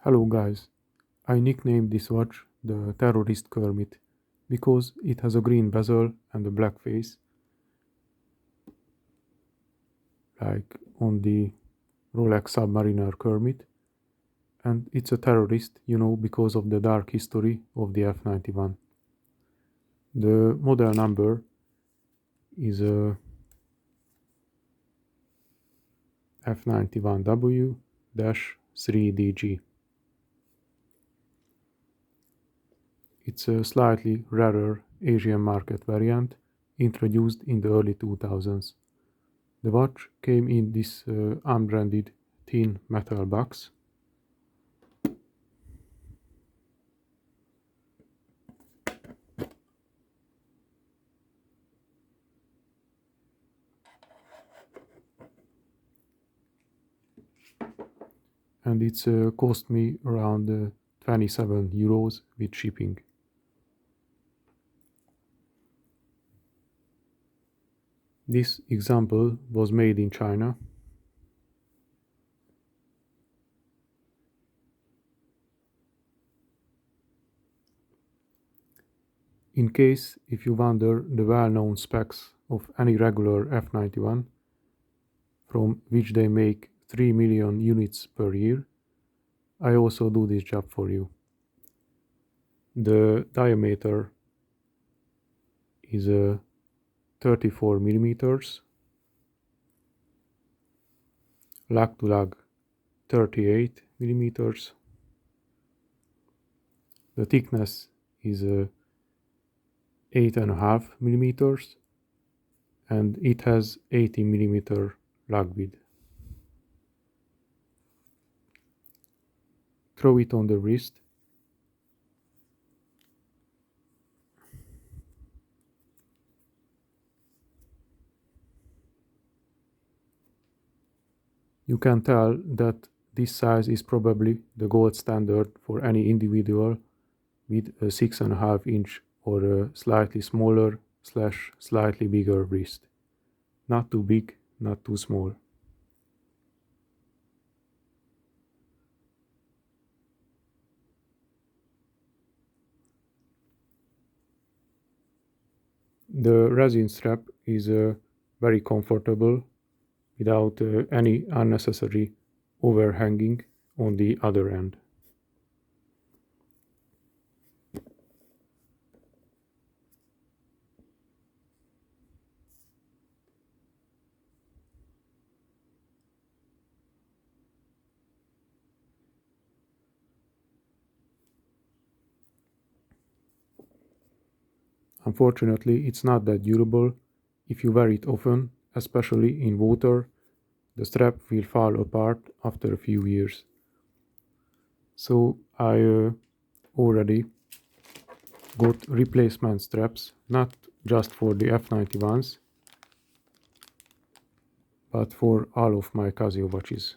Hello guys, I nicknamed this watch the terrorist Kermit because it has a green bezel and a black face, like on the Rolex Submariner Kermit, and it's a terrorist, because of the dark history of the F-91. The model number is a F-91W-3DG. It's a slightly rarer Asian market variant introduced in the early 2000s. The watch came in this unbranded tin metal box, and it's cost me around €27 with shipping. This example was made in China. In case if you wonder the well-known specs of any regular F-91, from which they make 3 million units per year, I also do this job for you. The diameter is 34 millimeters, lug to lug 38 millimeters. The thickness is 8.5 millimeters, and it has 80 millimeter lug width. Throw it on the wrist. You can tell that this size is probably the gold standard for any individual with a 6.5 inch or a slightly smaller / slightly bigger wrist. Not too big, not too small. The resin strap is very comfortable without any unnecessary overhanging on the other end. Unfortunately, it's not that durable. If you wear it often, especially in water, the strap will fall apart after a few years. So I already got replacement straps, not just for the F-91s, but for all of my Casio watches.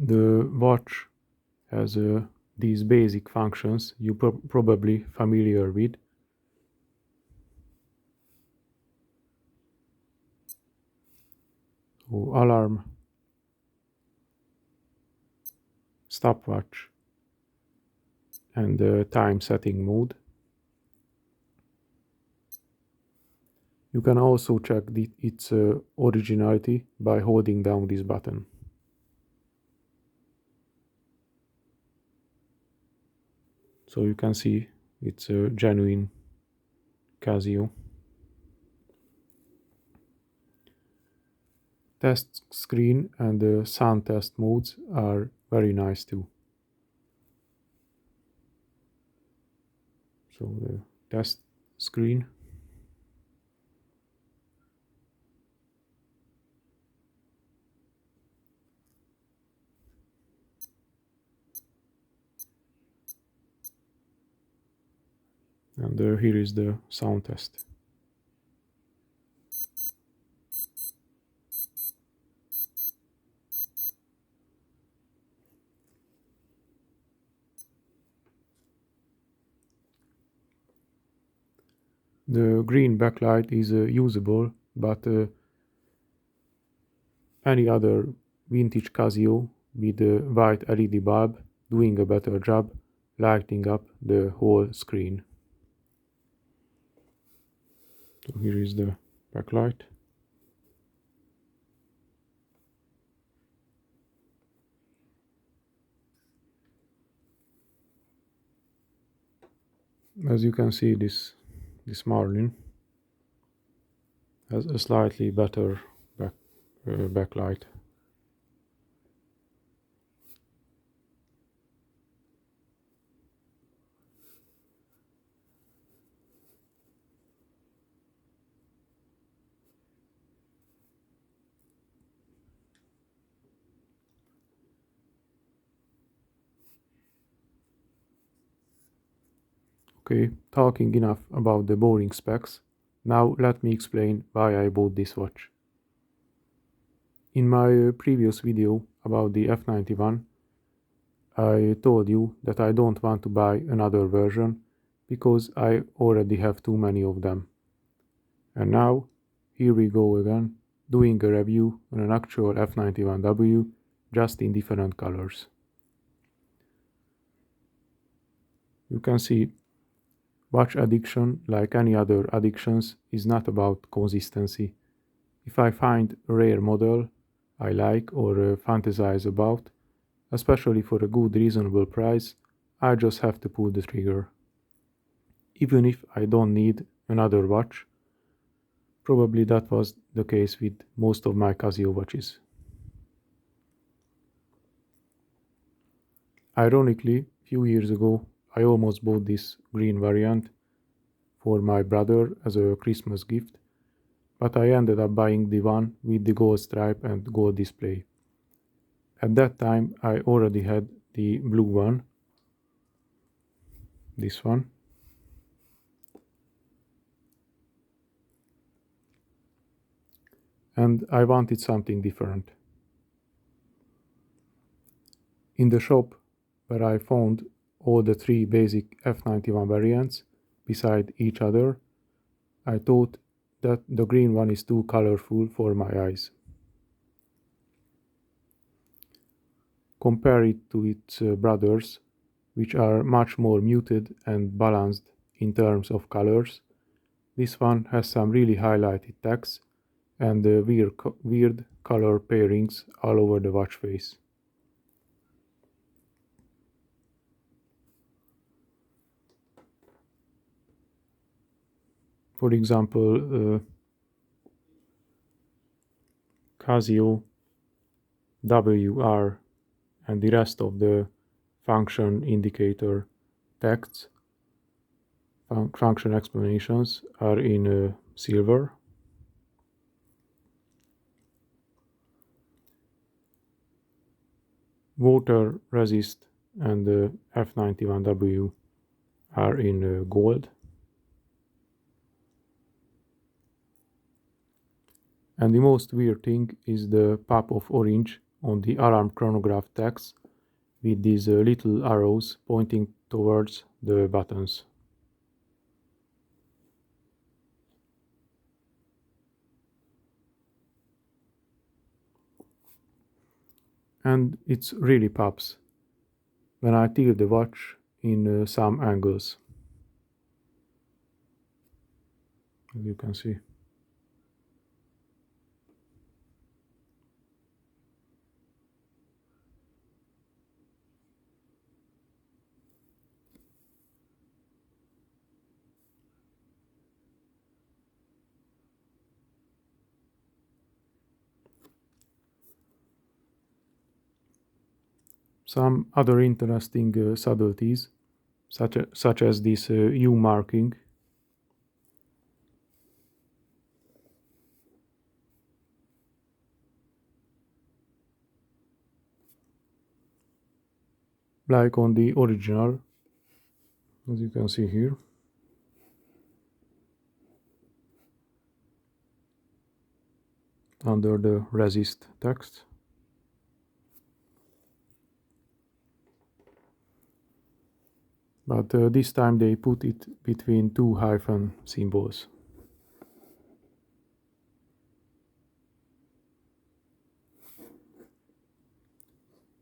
The watch has these basic functions you're probably familiar with. So, alarm, stopwatch, and time setting mode. You can also check its originality by holding down this button. So you can see it's a genuine Casio. Test screen and the sound test modes are very nice too. So the test screen. And here is the sound test. The green backlight is usable, but any other vintage Casio with a white LED bulb doing a better job lighting up the whole screen. So here is the backlight. As you can see, this Marlin has a slightly better backlight. Okay, talking enough about the boring specs. Now let me explain why I bought this watch. In my previous video about the F-91, I told you that I don't want to buy another version because I already have too many of them. And now, here we go again, doing a review on an actual F-91W, just in different colors. You can see, watch addiction, like any other addictions, is not about consistency. If I find a rare model I like or fantasize about, especially for a good reasonable price, I just have to pull the trigger. Even if I don't need another watch, probably that was the case with most of my Casio watches. Ironically, a few years ago, I almost bought this green variant for my brother as a Christmas gift, but I ended up buying the one with the gold stripe and gold display. At that time, I already had the blue one, this one, and I wanted something different. In the shop where I found all the three basic F-91 variants beside each other, I thought that the green one is too colorful for my eyes. Compare it to its brothers, which are much more muted and balanced in terms of colors. This one has some really highlighted text and weird color pairings all over the watch face. For example, Casio, WR, and the rest of the function indicator texts, function explanations are in silver. Water resist and the F-91W are in gold. And the most weird thing is the pop of orange on the alarm chronograph text with these little arrows pointing towards the buttons. And it really pops when I tilt the watch in some angles, as you can see. Some other interesting subtleties, such as this U marking, like on the original, as you can see here. Under the resist text. but this time they put it between two hyphen symbols.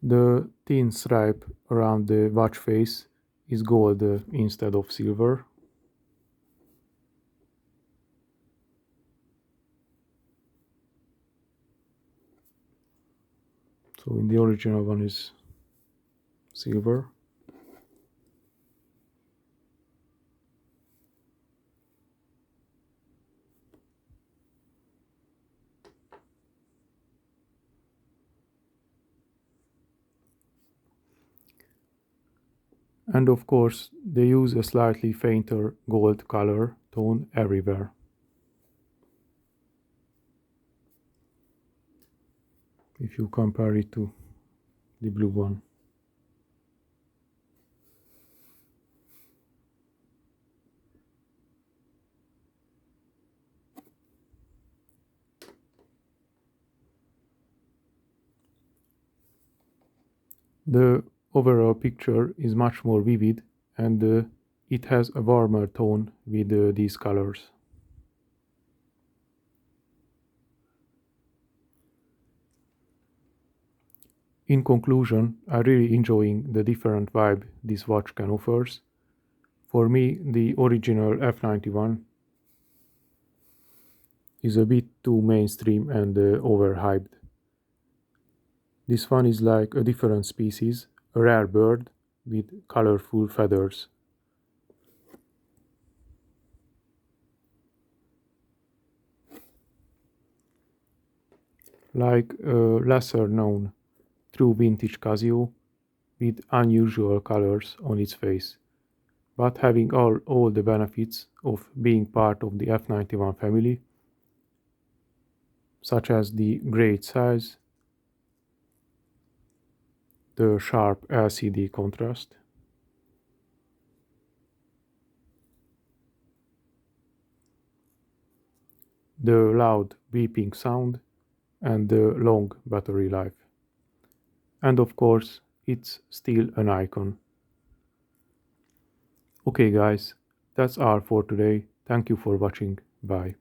The thin stripe around the watch face is gold instead of silver. So in the original one is silver. And of course, they use a slightly fainter gold color tone everywhere. If you compare it to the blue one. The overall picture is much more vivid, and it has a warmer tone with these colors. In conclusion, I'm really enjoying the different vibe this watch can offers. For me, the original F-91 is a bit too mainstream and overhyped. This one is like a different species, a rare bird with colorful feathers. Like a lesser known true vintage Casio with unusual colors on its face, but having all the benefits of being part of the F-91 family, such as the great size, the sharp LCD contrast, the loud beeping sound, and the long battery life. And of course, it's still an icon. Okay guys, that's all for today. Thank you for watching. Bye.